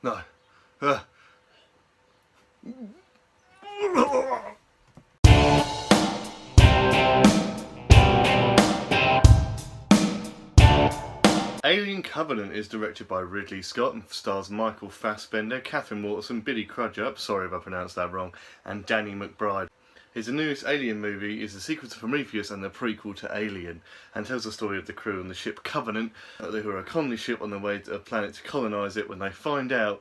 No. Alien Covenant is directed by Ridley Scott and stars Michael Fassbender, Catherine Waterston, Billy Crudup, sorry if I pronounced that wrong, and Danny McBride. His newest Alien movie is the sequel to Prometheus and the prequel to Alien, and tells the story of the crew on the ship Covenant, who are a colony ship on their way to a planet to colonise it. When they find out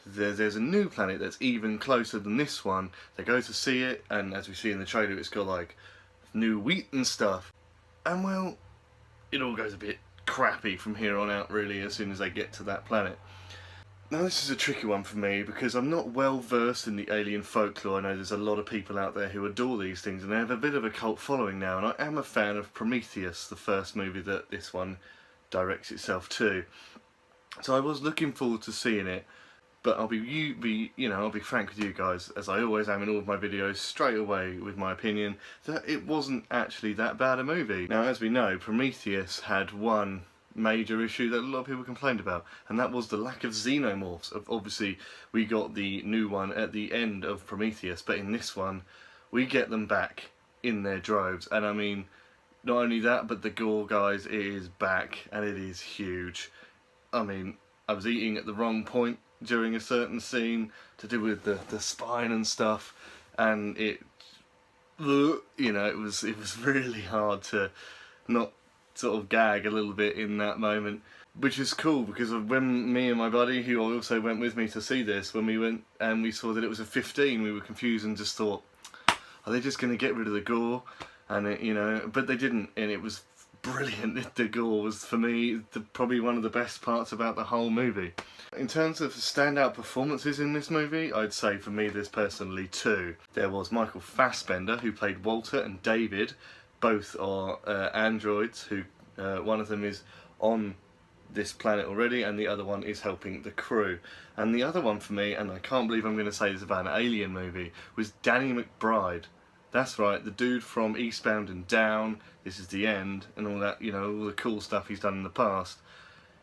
there's a new planet that's even closer than this one, they go to see it, and as we see in the trailer, it's got like new wheat and stuff. And well, it all goes a bit crappy from here on out really as soon as they get to that planet. Now this is a tricky one for me because I'm not well versed in the alien folklore. I know there's a lot of people out there who adore these things and they have a bit of a cult following now, and I am a fan of Prometheus, the first movie that this one directs itself to. So I was looking forward to seeing it, but I'll be frank with you guys, as I always am in all of my videos, straight away with my opinion that it wasn't actually that bad a movie. Now, as we know, Prometheus had one major issue that a lot of people complained about, and that was the lack of xenomorphs. Obviously, we got the new one at the end of Prometheus, but in this one, we get them back in their droves. And I mean, not only that, but the gore, guys, it is back, and it is huge. I mean, I was eating at the wrong point during a certain scene to do with the spine and stuff, and it was really hard to not sort of gag a little bit in that moment, which is cool because of when me and my buddy, who also went with me to see this, when we went and we saw that it was a 15, we were confused and just thought, are they just going to get rid of the gore? And it, but they didn't, and it was brilliant. The gore was, for me, probably one of the best parts about the whole movie. In terms of standout performances in this movie, I'd say for me there's personally two. There was Michael Fassbender, who played Walter, and David. Both are androids, who one of them is on this planet already and the other one is helping the crew. And the other one for me, and I can't believe I'm going to say this about an alien movie, was Danny McBride. That's right, the dude from Eastbound and Down, This Is the End, and all that, all the cool stuff he's done in the past,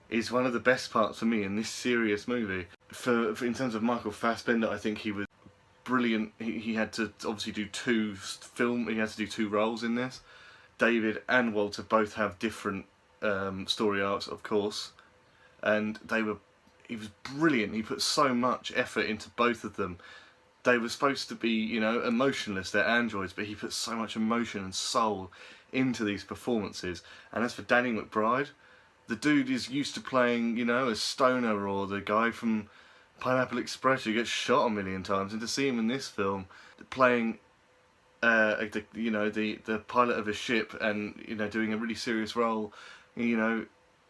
is one of the best parts for me in this serious movie. For in terms of Michael Fassbender, I think he was brilliant. He had to obviously do two roles in this. David and Walter both have different story arcs, of course, and he was brilliant. He put so much effort into both of them. They were supposed to be, emotionless, they're androids, but he put so much emotion and soul into these performances. And as for Danny McBride, the dude is used to playing, a stoner or the guy from Pineapple Express who gets shot a million times, and to see him in this film playing the pilot of a ship and doing a really serious role,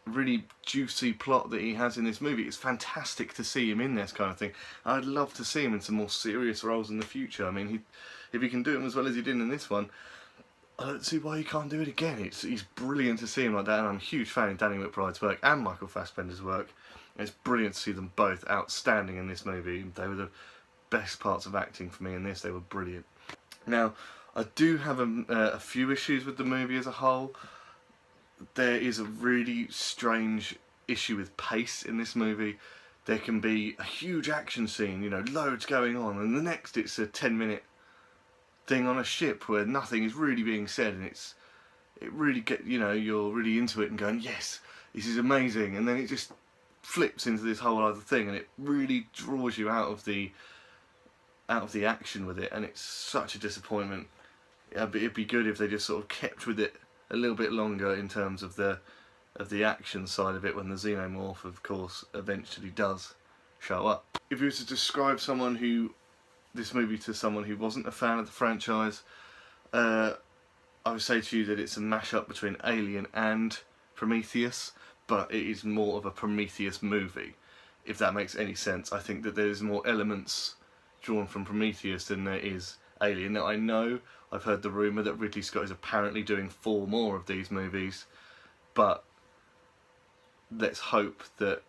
really juicy plot that he has in this movie, it's fantastic to see him in this kind of thing. I'd love to see him in some more serious roles in the future. I mean, if he can do them as well as he did in this one, I don't see why he can't do it again. He's brilliant to see him like that, and I'm a huge fan of Danny McBride's work and Michael Fassbender's work. And it's brilliant to see them both outstanding in this movie. They were the best parts of acting for me in this. They were brilliant. Now, I do have a few issues with the movie as a whole. There is a really strange issue with pace in this movie. There can be a huge action scene, loads going on, and the next it's a 10-minute thing on a ship where nothing is really being said, and it really you're really into it and going, yes, this is amazing, and then it just flips into this whole other thing, and it really draws you out of the action with it, and it's such a disappointment. It'd be good if they just sort of kept with it a little bit longer in terms of the action side of it, when the xenomorph, of course, eventually does show up. If you were to describe this movie to someone who wasn't a fan of the franchise, I would say to you that it's a mashup between Alien and Prometheus, but it is more of a Prometheus movie, if that makes any sense. I think that there's more elements drawn from Prometheus than there is Alien. Now, I know I've heard the rumour that Ridley Scott is apparently doing 4 more of these movies, but let's hope that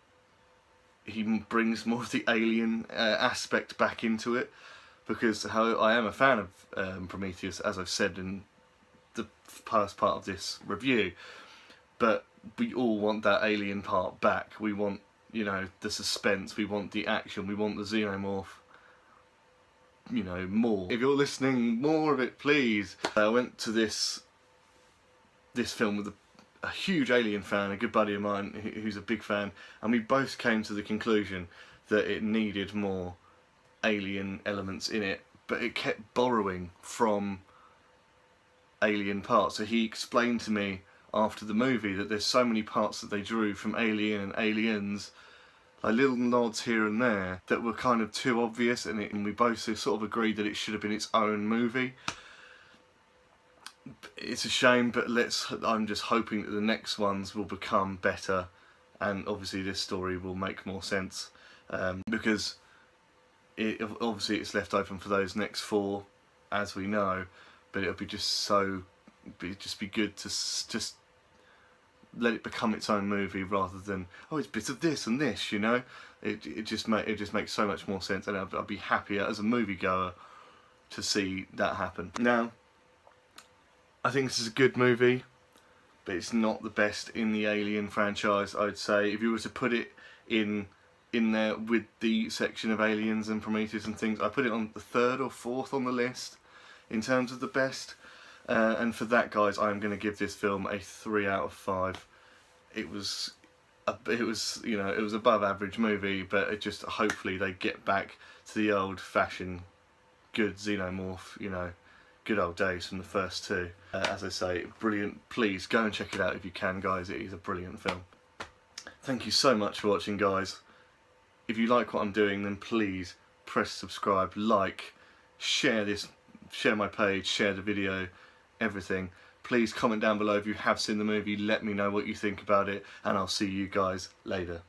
he brings more of the alien aspect back into it, because I am a fan of Prometheus, as I've said in the past part of this review, but we all want that alien part back. We want you know, the suspense, we want the action, we want the xenomorph, you know, more. If you're listening, more of it, please. I went to this film with a huge Alien fan, a good buddy of mine who's a big fan, and we both came to the conclusion that it needed more Alien elements in it, but it kept borrowing from Alien parts. So he explained to me after the movie that there's so many parts that they drew from Alien and Aliens, like little nods here and there, that were kind of too obvious, and we both sort of agreed that it should have been its own movie. It's a shame, but I'm just hoping that the next ones will become better, and obviously this story will make more sense, because obviously it's left open for those next 4, as we know, but it'd be just be good to just let it become its own movie rather than, oh, it's bits of this and this, you know. It just makes so much more sense, and I'd be happier as a moviegoer to see that happen. Now, I think this is a good movie, but it's not the best in the Alien franchise, I'd say. If you were to put it in there with the section of Aliens and Prometheus and things, I put it on the 3rd or 4th on the list in terms of the best. And for that, guys, I'm going to give this film a 3 out of 5. It was you know, it was above average movie, but it just, hopefully they get back to the old-fashioned good xenomorph, you know, good old days from the first 2. As I say, brilliant. Please go and check it out if you can, guys. It is a brilliant film. Thank you so much for watching, guys. If you like what I'm doing, then please press subscribe, like, share my page, share the video, everything. Please comment down below if you have seen the movie, let me know what you think about it, and I'll see you guys later.